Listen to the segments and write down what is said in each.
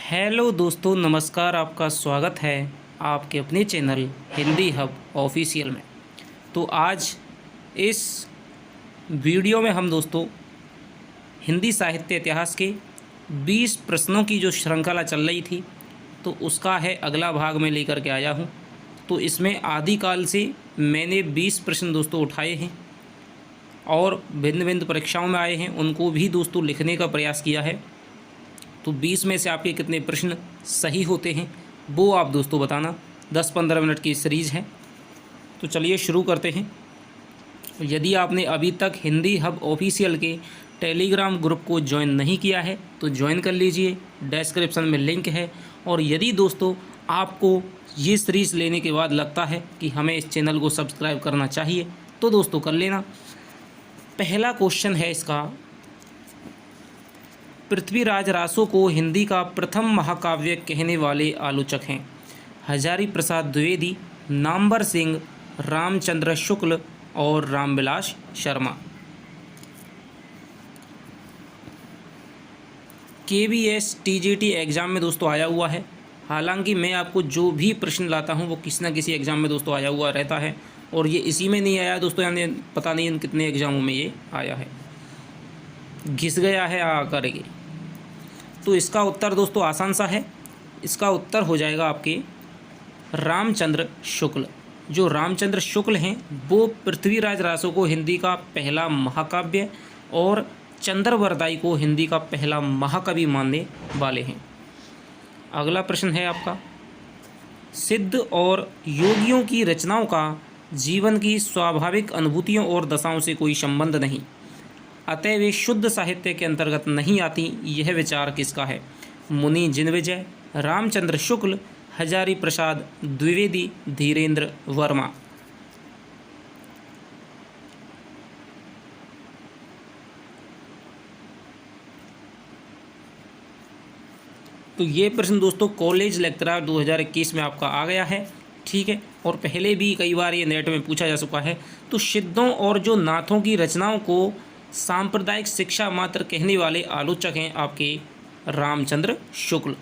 Hello दोस्तों, नमस्कार। आपका स्वागत है आपके अपने चैनल हिंदी हब ऑफिशियल में। तो आज इस वीडियो में हम दोस्तों हिंदी साहित्य इतिहास के 20 प्रश्नों की जो श्रृंखला चल रही थी, तो उसका है अगला भाग में लेकर के आया हूँ। तो इसमें आदिकाल से मैंने 20 प्रश्न दोस्तों उठाए हैं और भिन्न भिन्न परीक्षाओं में आए हैं, उनको भी दोस्तों लिखने का प्रयास किया है। तो 20 में से आपके कितने प्रश्न सही होते हैं वो आप दोस्तों बताना। 10-15 मिनट की सीरीज़ है, तो चलिए शुरू करते हैं। यदि आपने अभी तक हिंदी हब ऑफिशियल के टेलीग्राम ग्रुप को ज्वाइन नहीं किया है तो ज्वाइन कर लीजिए, डिस्क्रिप्शन में लिंक है। और यदि दोस्तों आपको ये सीरीज़ लेने के बाद लगता है कि हमें इस चैनल को सब्सक्राइब करना चाहिए तो दोस्तों कर लेना। पहला क्वेश्चन है इसका, पृथ्वीराज रासो को हिंदी का प्रथम महाकाव्य कहने वाले आलोचक हैं? हजारी प्रसाद द्विवेदी, नामवर सिंह, रामचंद्र शुक्ल और Ramvilas Sharma. KVS TGT exam में दोस्तों आया हुआ है। हालांकि मैं आपको जो भी प्रश्न लाता हूं वो किसी न किसी एग्ज़ाम में दोस्तों आया हुआ रहता है, और ये इसी में नहीं आया दोस्तों, यानी पता नहीं इन कितने एग्ज़ामों में ये आया है, घिस गया है आ करके। तो इसका उत्तर दोस्तों आसान सा है। इसका उत्तर हो जाएगा आपके रामचंद्र शुक्ल। जो रामचंद्र शुक्ल हैं वो पृथ्वीराज रासो को हिंदी का पहला महाकाव्य और चंद्रवरदाई को हिंदी का पहला महाकवि मानने वाले हैं। अगला प्रश्न है आपका, सिद्ध और योगियों की रचनाओं का जीवन की स्वाभाविक अनुभूतियों और दशाओं से कोई संबंध नहीं, अतः वे शुद्ध साहित्य के अंतर्गत नहीं आती, यह विचार किसका है? मुनि जिनविजय, रामचंद्र शुक्ल, हजारी प्रसाद द्विवेदी, धीरेन्द्र वर्मा। तो ये प्रश्न दोस्तों कॉलेज लेक्चरर 2021 में आपका आ गया है, ठीक है, और पहले भी कई बार ये नेट में पूछा जा चुका है। तो सिद्धों और जो नाथों की रचनाओं को सांप्रदायिक शिक्षा मात्र कहने वाले आलोचक हैं आपके रामचंद्र शुक्ल।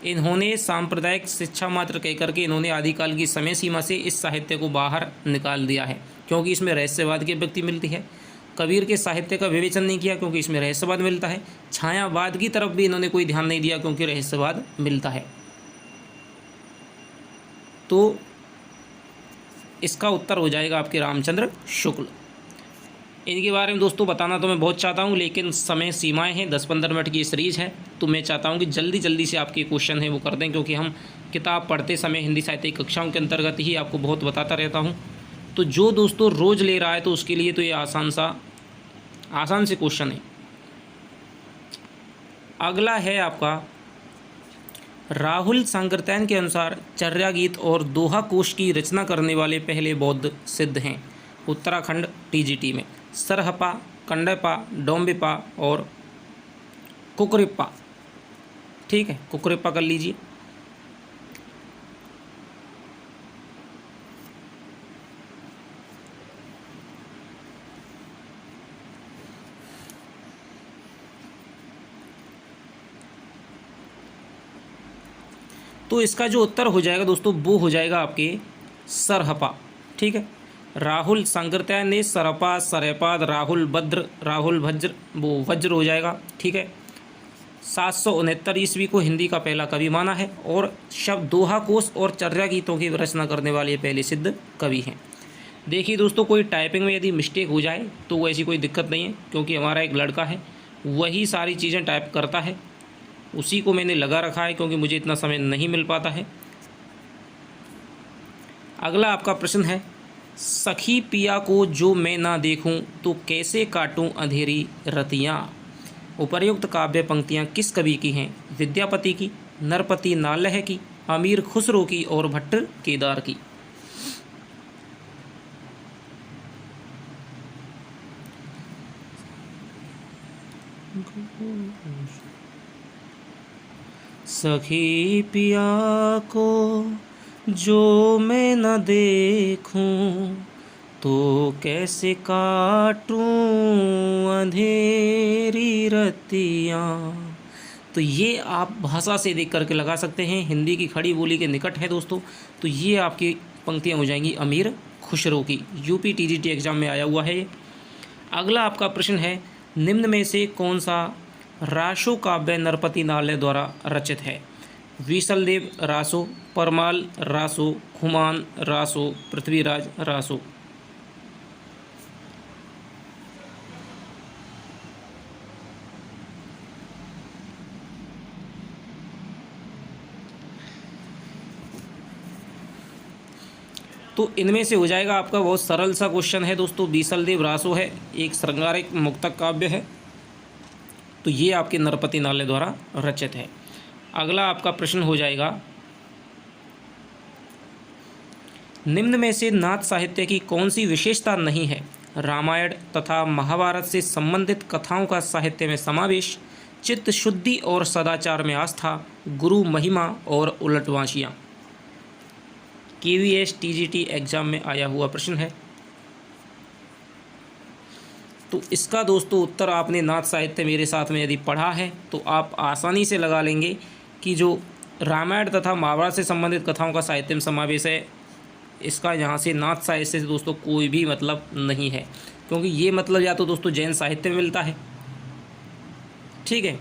इन्होंने सांप्रदायिक शिक्षा मात्र कह करके इन्होंने आदिकाल की समय सीमा से इस साहित्य को बाहर निकाल दिया है, क्योंकि इसमें रहस्यवाद की व्यक्ति मिलती है। कबीर के साहित्य का विवेचन नहीं किया क्योंकि इसमें रहस्यवाद मिलता है। छायावाद की तरफ भी इन्होंने कोई ध्यान नहीं दिया क्योंकि रहस्यवाद मिलता है। तो इसका उत्तर हो जाएगा आपके रामचंद्र शुक्ल। इनके बारे में दोस्तों बताना तो मैं बहुत चाहता हूं, लेकिन समय सीमाएं हैं, 10-15 मिनट की सीरीज़ है, तो मैं चाहता हूं कि जल्दी जल्दी से आपके क्वेश्चन हैं वो कर दें, क्योंकि हम किताब पढ़ते समय हिंदी साहित्य की कक्षाओं के अंतर्गत ही आपको बहुत बताता रहता हूं। तो जो दोस्तों रोज़ ले रहा है तो उसके लिए तो ये आसान से क्वेश्चन है। अगला है आपका, राहुल सांकृत्यायन के अनुसार चर्या गीत और दोहा कोश की रचना करने वाले पहले बौद्ध सिद्ध हैं? उत्तराखंड TGT में सरहपा, कंडपा, डोम्बिपा और कुकरिप्पा। ठीक है, कुकरिप्पा कर लीजिए। तो इसका जो उत्तर हो जाएगा दोस्तों वो हो जाएगा आपके सरहपा। ठीक है, राहुल सांकृत्यायन ने सरपा, सरेपाद, राहुल भद्र, राहुल वज्र, वो वज्र हो जाएगा। ठीक है, 769 ईस्वी को हिंदी का पहला कवि माना है, और शब्द दोहा कोश और चर्या गीतों की रचना करने वाले पहले सिद्ध कवि हैं। देखिए दोस्तों, कोई टाइपिंग में यदि मिस्टेक हो जाए तो ऐसी कोई दिक्कत नहीं है, क्योंकि हमारा एक लड़का है वही सारी चीज़ें टाइप करता है, उसी को मैंने लगा रखा है, क्योंकि मुझे इतना समय नहीं मिल पाता है। अगला आपका प्रश्न है, सखी पिया को जो मैं ना देखूं तो कैसे काटूं अंधेरी रतियां? उपर्युक्त काव्य पंक्तियां किस कवि की हैं? विद्यापति की, नरपति नालह की, अमीर खुसरो की और भट्ट केदार की। सखी पिया को जो मैं न देखूं तो कैसे काटूं अंधेरी रतियां, तो ये आप भाषा से देख करके लगा सकते हैं, हिंदी की खड़ी बोली के निकट है दोस्तों। तो ये आपकी पंक्तियाँ हो जाएंगी अमीर खुसरो की, यूपी टीजीटी एग्जाम में आया हुआ है ये। अगला आपका प्रश्न है, निम्न में से कौन सा रासो काव्य नरपति नाले द्वारा रचित है? विशलदेव रासो, परमाल रासो, खुमान रासो, पृथ्वीराज रासो। तो इनमें से हो जाएगा आपका, बहुत सरल सा क्वेश्चन है दोस्तों, बीसलदेव रासो है, एक श्रृंगारिक मुक्तक काव्य है। तो ये आपके नरपति नाले द्वारा रचित है। अगला आपका प्रश्न हो जाएगा, निम्न में से नाथ साहित्य की कौन सी विशेषता नहीं है? रामायण तथा महाभारत से संबंधित कथाओं का साहित्य में समावेश, चित्त शुद्धि और सदाचार में आस्था, गुरु महिमा और उलटवासियाँ। KVS TGT एग्जाम में आया हुआ प्रश्न है। तो इसका दोस्तों उत्तर आपने नाथ साहित्य मेरे साथ में यदि पढ़ा है तो आप आसानी से लगा लेंगे कि जो रामायण तथा महाभारत से संबंधित कथाओं का साहित्य में समावेश है, इसका यहाँ से नाथ साहित्य से दोस्तों कोई भी मतलब नहीं है, क्योंकि ये मतलब या तो दोस्तों जैन साहित्य में मिलता है, ठीक है।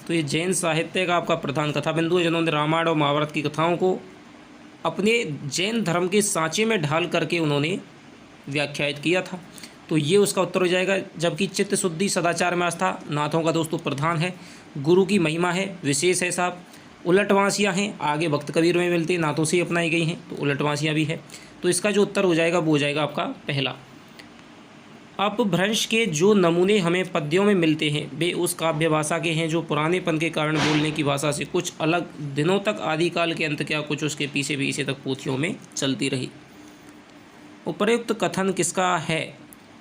तो ये जैन साहित्य का आपका प्रधान कथा बिंदु है, जिन्होंने रामायण और महाभारत की कथाओं को अपने जैन धर्म के सांचे में ढाल करके उन्होंने व्याख्यायित किया था। तो ये उसका उत्तर हो जाएगा। जबकि चित्त शुद्धि सदाचार में आस्था नाथों का दोस्तों प्रधान है, गुरु की महिमा है, विशेष है साहब, उलटवासियाँ हैं, आगे भक्त कबीर में मिलते नाथों से अपनाई गई हैं, तो उलटवासियाँ भी है। तो इसका जो उत्तर हो जाएगा वो हो जाएगा आपका पहला। अपभ्रंश के जो नमूने हमें पद्यों में मिलते हैं वे उस काव्य भाषा के हैं जो पुरानेपन के कारण बोलने की भाषा से कुछ अलग दिनों तक, आदिकाल के अंत क्या कुछ उसके पीछे पीछे तक पोथियों में चलती रही। उपर्युक्त कथन किसका है?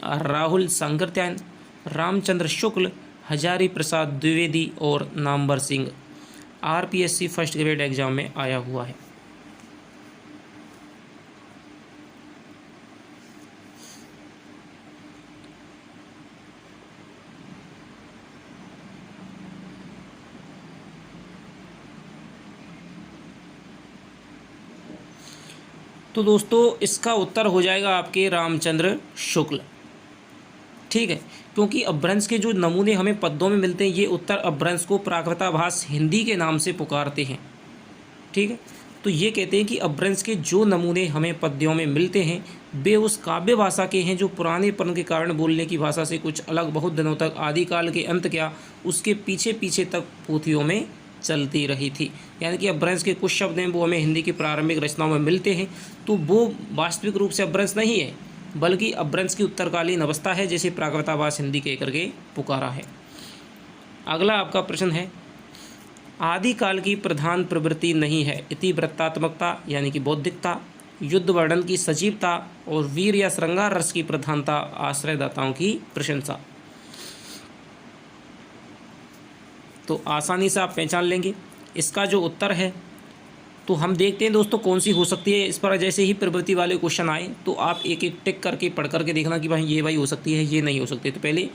राहुल सांकृत्यायन, रामचंद्र शुक्ल, हजारी प्रसाद द्विवेदी और Namvar Singh. RPSC first grade exam में आया हुआ है। तो दोस्तों इसका उत्तर हो जाएगा आपके रामचंद्र शुक्ल, ठीक है। क्योंकि अपभ्रंश के जो नमूने हमें पद्यों में मिलते हैं, ये उत्तर अपभ्रंश को प्राकृताभास हिंदी के नाम से पुकारते हैं, ठीक है। तो ये कहते हैं कि अपभ्रंश के जो नमूने हमें पद्यों में मिलते हैं वे उस काव्य भाषा के हैं जो पुरानेपन के कारण बोलने की भाषा से कुछ अलग, बहुत दिनों तक, आदिकाल के अंत क्या उसके पीछे पीछे तक पोथियों में चलती रही थी। यानी कि अपभ्रंश के कुछ शब्द हैं वो हमें हिंदी की प्रारंभिक रचनाओं में मिलते हैं, तो वो वास्तविक रूप से अपभ्रंश नहीं है, बल्कि अपभ्रंश की उत्तरकालीन अवस्था है, जैसे प्राकृताभास हिंदी कह करके पुकारा है। अगला आपका प्रश्न है, आदिकाल की प्रधान प्रवृत्ति नहीं है इतिवृत्तात्मकता यानी कि बौद्धिकता, युद्ध वर्णन की सजीवता और वीर या श्रृंगार रस की प्रधानता, आश्रयदाताओं की प्रशंसा। तो आसानी से आप पहचान लेंगे इसका जो उत्तर है। तो हम देखते हैं दोस्तों कौन सी हो सकती है। इस पर जैसे ही प्रवृत्ति वाले क्वेश्चन आए तो आप एक एक टिक करके पढ़ करके देखना कि भाई ये भाई हो सकती है, ये नहीं हो सकती। तो पहले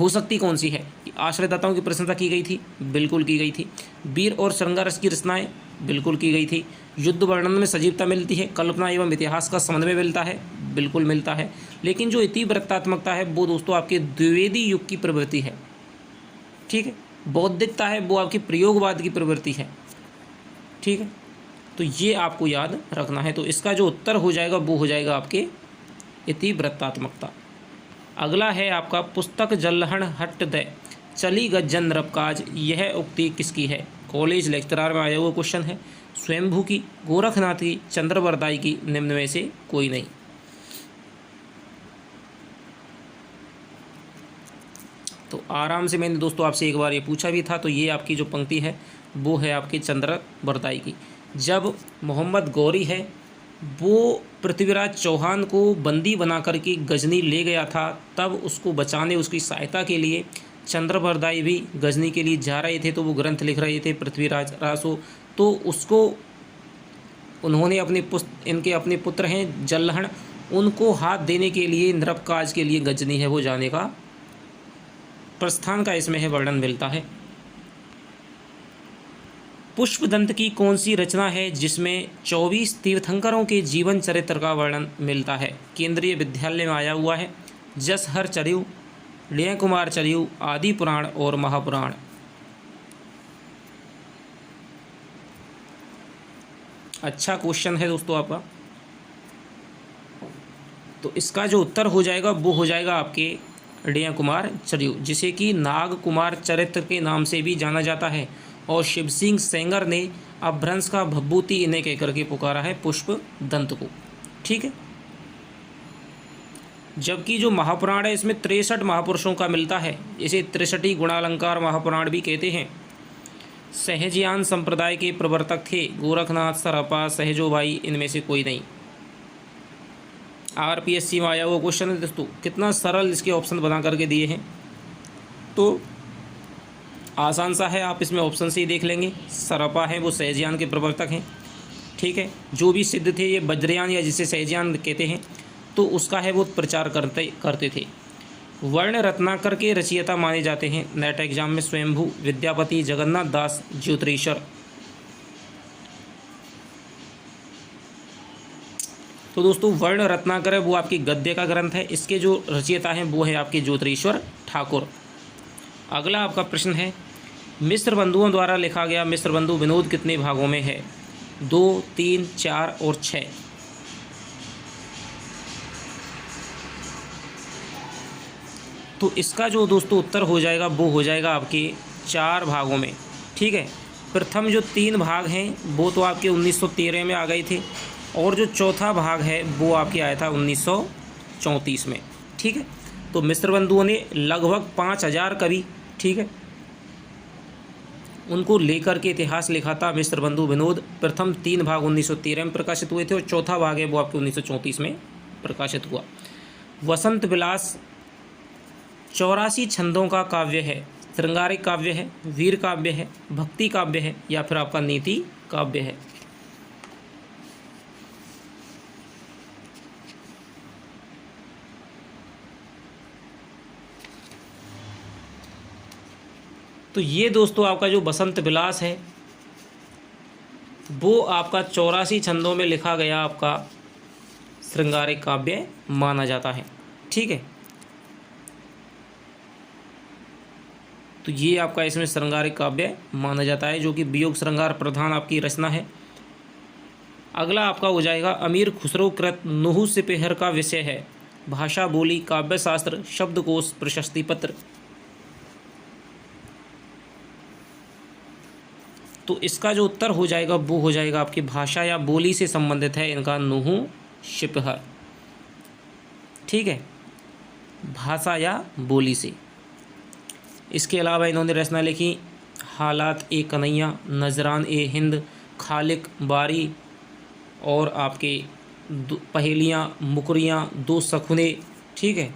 हो सकती कौन सी है? आश्रयदाताओं की प्रशंसा की गई थी, बिल्कुल की गई थी। वीर और श्रृंगार रस की रचनाएं, बिल्कुल की गई थी। युद्ध वर्णन में सजीवता मिलती है, कल्पना एवं इतिहास का समन्वय मिलता है, बिल्कुल मिलता है। लेकिन जो इतिवृत्तात्मकता है वो दोस्तों आपके द्विवेदी युग की प्रवृत्ति है, ठीक है। बौद्धिकता है वो आपकी प्रयोगवाद की प्रवृत्ति है, ठीक है। तो ये आपको याद रखना है। तो इसका जो उत्तर हो जाएगा वो हो जाएगा आपके इतिवृत्तात्मकता। अगला है आपका, पुस्तक जल्लहण हट दे चली गज्जन रबकाज, यह उक्ति किसकी है? कॉलेज लेक्चरर में आया हुआ क्वेश्चन है। स्वयंभू की, गोरखनाथ की, चंद्रवरदाई की, निम्न में से कोई नहीं। तो आराम से मैंने दोस्तों आपसे एक बार ये पूछा भी था। तो ये आपकी जो पंक्ति है वो है आपकी चंद्रवरदाई की। जब मोहम्मद गौरी है वो पृथ्वीराज चौहान को बंदी बना करके गजनी ले गया था, तब उसको बचाने, उसकी सहायता के लिए चंद्रवरदाई भी गजनी के लिए जा रहे थे। तो वो ग्रंथ लिख रहे थे पृथ्वीराज रासो। तो उसको उन्होंने इनके अपने पुत्र हैं प्रस्थान का इसमें है वर्णन मिलता है। पुष्पदंत की कौन सी रचना है जिसमें 24 तीर्थंकरों के जीवन चरित्र का वर्णन मिलता है? केंद्रीय विद्यालय में आया हुआ है। जसहर चरिऊ, लय कुमार चरिऊ, आदि पुराण और महापुराण। अच्छा क्वेश्चन है दोस्तों आपका। तो इसका जो उत्तर हो जाएगा वो हो जाएगा आपके लय कुमार चरिऊ, जिसे कि नाग कुमार चरित्र के नाम से भी जाना जाता है। और शिव सिंह सेंगर ने अपभ्रंश का भभूति इन्हें कह करके पुकारा है पुष्पदंत को। ठीक है। जबकि जो महापुराण है इसमें 63 महापुरुषों का मिलता है। इसे 63 गुणालंकार महापुराण भी कहते हैं। सहजयान संप्रदाय के प्रवर्तक थे गोरखनाथ, सरपा, सहजोबाई, इनमें से कोई नहीं। RPSC में आया वो क्वेश्चन है दोस्तों, कितना सरल इसके ऑप्शन बना करके दिए हैं, तो आसान सा है। आप इसमें ऑप्शन से ही देख लेंगे। सरपा है वो सहजयान के प्रवर्तक हैं। ठीक है। जो भी सिद्ध थे ये वज्रयान या जिसे सहजयान कहते हैं, तो उसका है वो प्रचार करते थे। वर्ण रत्नाकर के रचयिता माने जाते हैं। नेट एग्जाम में स्वयंभू, विद्यापति, जगन्नाथ दास, ज्योतिरीश्वर। तो दोस्तों वर्ण रत्नाकर है वो आपकी गद्य का ग्रंथ है। इसके जो रचयिता हैं वो है आपके ज्योतिरीश्वर ठाकुर। अगला आपका प्रश्न है, मिस्र बंधुओं द्वारा लिखा गया मिस्र बंधु विनोद कितने भागों में है? 2, 3, 4 और 6। तो इसका जो दोस्तों उत्तर हो जाएगा वो हो जाएगा आपके 4 भागों में। ठीक है। प्रथम जो 3 भाग हैं वो तो आपके 1913 में आ गए थे, और जो चौथा भाग है वो आपके आया था 1934 में। ठीक है। तो मिस्र बंधुओं ने लगभग 5000 कवि, ठीक है, उनको लेकर के इतिहास लिखा था। मिस्र बंधु विनोद प्रथम 3 भाग 1913 में प्रकाशित हुए थे, और चौथा भाग है वो आपके 1934 में प्रकाशित हुआ। वसंत विलास 84 छंदों का काव्य है। श्रृंगारिक काव्य है, वीर काव्य है, भक्ति काव्य है, या फिर आपका नीति काव्य है? तो ये दोस्तों आपका जो बसंत विलास है वो आपका 84 छंदों में लिखा गया आपका श्रृंगारिक काव्य माना जाता है। ठीक है। तो ये आपका इसमें श्रृंगारिक काव्य माना जाता है, जो कि वियोग श्रृंगार प्रधान आपकी रचना है। अगला आपका हो जाएगा अमीर खुसरो कृत नुहू सिपेहर का विषय है भाषा, बोली, काव्य शास्त्र, शब्दकोश, प्रशस्ति पत्र। तो इसका जो उत्तर हो जाएगा वो हो जाएगा आपकी भाषा या बोली से संबंधित है इनका नुहू शिपहर। ठीक है। भाषा या बोली से। इसके अलावा इन्होंने रचना लिखी हालात ए कन्हैया, नजरान ए हिंद, खालिक, बारी, और आपके पहेलियाँ, मुकरियाँ, दो सखुने। ठीक है।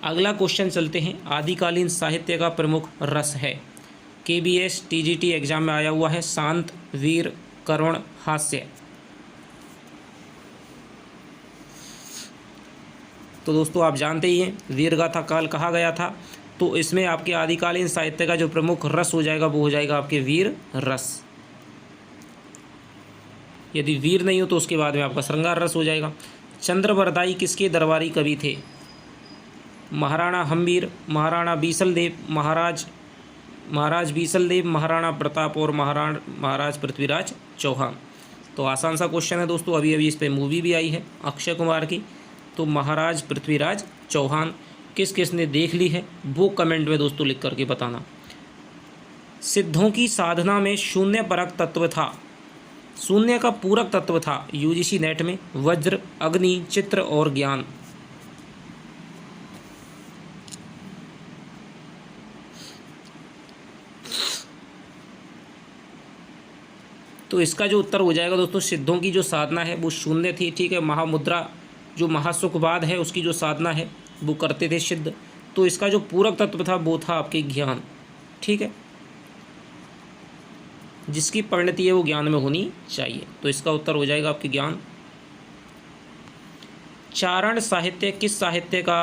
अगला क्वेश्चन चलते हैं, आदिकालीन साहित्य का प्रमुख रस है। KBS TGT एग्जाम में आया हुआ है। शांत, वीर, करुण, हास्य। तो दोस्तों आप जानते ही हैं वीर गाथा काल कहा गया था। तो इसमें आपके आदिकालीन साहित्य का जो प्रमुख रस हो जाएगा वो हो जाएगा आपके वीर रस। यदि वीर नहीं हो तो उसके बाद में आपका श्रृंगार रस हो जाएगा। चंद्रवरदाई किसके दरबारी कवि थे? महाराणा हम्बीर, महाराणा बीसलदेव, महाराज बीसलदेव, महाराणा प्रताप और महाराज पृथ्वीराज चौहान। तो आसान सा क्वेश्चन है दोस्तों, अभी इस पे मूवी भी आई है अक्षय कुमार की। तो महाराज पृथ्वीराज चौहान किस किस ने देख ली है वो कमेंट में दोस्तों लिख करके बताना। सिद्धों की साधना में शून्य परक तत्व था, शून्य का पूरक तत्व था UGC नेट में वज्र, अग्नि, चित्र और ज्ञान। तो इसका जो उत्तर हो जाएगा दोस्तों, सिद्धों की जो साधना है वो शून्य थी। ठीक है। महामुद्रा जो महासुखवाद है उसकी जो साधना है वो करते थे सिद्ध। तो इसका जो पूरक तत्व था वो था आपके ज्ञान। ठीक है। जिसकी परिणति है वो ज्ञान में होनी चाहिए। तो इसका उत्तर हो जाएगा आपके ज्ञान। चारण साहित्य किस साहित्य का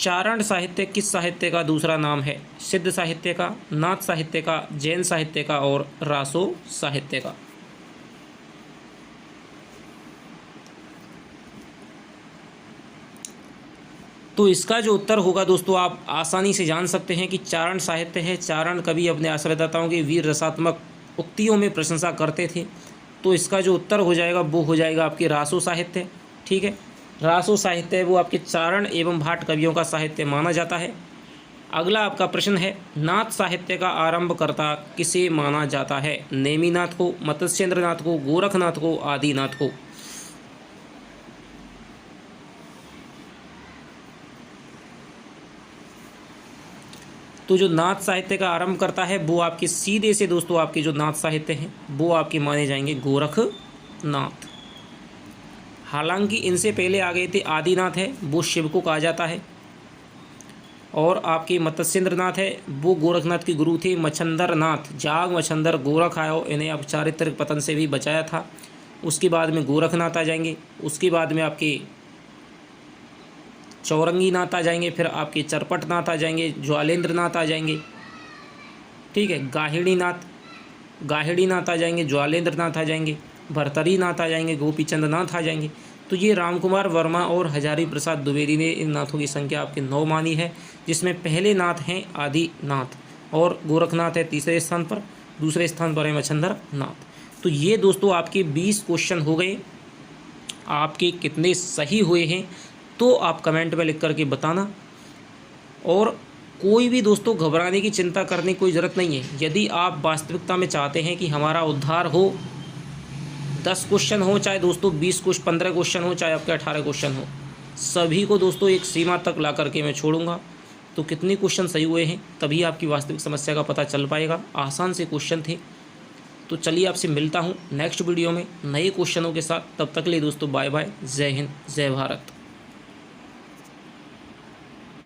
चारण साहित्य किस साहित्य का दूसरा नाम है? सिद्ध साहित्य का, नाथ साहित्य का, जैन साहित्य का और रासो साहित्य का। तो इसका जो उत्तर होगा दोस्तों, आप आसानी से जान सकते हैं कि चारण साहित्य है। चारण कवि अपने आश्रयदाताओं की वीर रसात्मक उक्तियों में प्रशंसा करते थे। तो इसका जो उत्तर हो जाएगा वो हो जाएगा आपके रासो साहित्य। ठीक है, रासो साहित्य है वो आपके चारण एवं भाट कवियों का साहित्य माना जाता है। अगला आपका प्रश्न है, नाथ साहित्य का आरंभकर्ता किसे माना जाता है? नेमिनाथ को, मत्स्येंद्रनाथ को, गोरखनाथ को, आदिनाथ को। तो जो नाथ साहित्य का आरंभ करता है वो आपके सीधे से दोस्तों आपके जो नाथ साहित्य हैं वो आपके माने जाएंगे गोरखनाथ। हालांकि इनसे पहले आ गए थे आदिनाथ है, वो शिव को कहा जाता है। और आपके मत्स्येंद्रनाथ है वो गोरखनाथ के गुरु थे। मच्छंदरनाथ, जाग मच्छंदर गोरख आयो, इन्हें अब चारित्रिक पतन से भी बचाया था। उसके बाद में गोरखनाथ आ जाएंगे। उसके बाद में आपके चौरंगीनाथ आ जाएंगे। फिर आपके चरपटनाथ आ जाएंगे, ज्वालेंद्रनाथ आ जाएंगे। ठीक है, गाहिड़ीनाथ आ जाएंगे, ज्वालेंद्रनाथ आ जाएंगे, भरतरीनाथ आ जाएंगे, गोपीचंद्रनाथ आ जाएंगे। तो ये रामकुमार वर्मा और हजारी प्रसाद द्विवेदी ने इन नाथों की संख्या आपके 9 मानी है, जिसमें पहले नाथ हैं आदिनाथ और गोरखनाथ है तीसरे स्थान पर, दूसरे स्थान पर है मच्छंदरनाथ। तो ये दोस्तों आपके 20 क्वेश्चन हो गए। आपके कितने सही हुए हैं तो आप कमेंट में लिख करके बताना। और कोई भी दोस्तों घबराने की, चिंता करने की कोई ज़रूरत नहीं है। यदि आप वास्तविकता में चाहते हैं कि हमारा उद्धार हो, 10 क्वेश्चन हो चाहे दोस्तों 20 क्वेश्चन 15 क्वेश्चन हो चाहे आपके 18 क्वेश्चन हो, सभी को दोस्तों एक सीमा तक ला करके मैं छोड़ूंगा। तो कितने क्वेश्चन सही हुए हैं तभी आपकी वास्तविक समस्या का पता चल पाएगा। आसान से क्वेश्चन थे। तो चलिए आपसे मिलता हूँ नेक्स्ट वीडियो में नए क्वेश्चनों के साथ। तब तक के लिए दोस्तों बाय बाय, जय हिंद, जय भारत।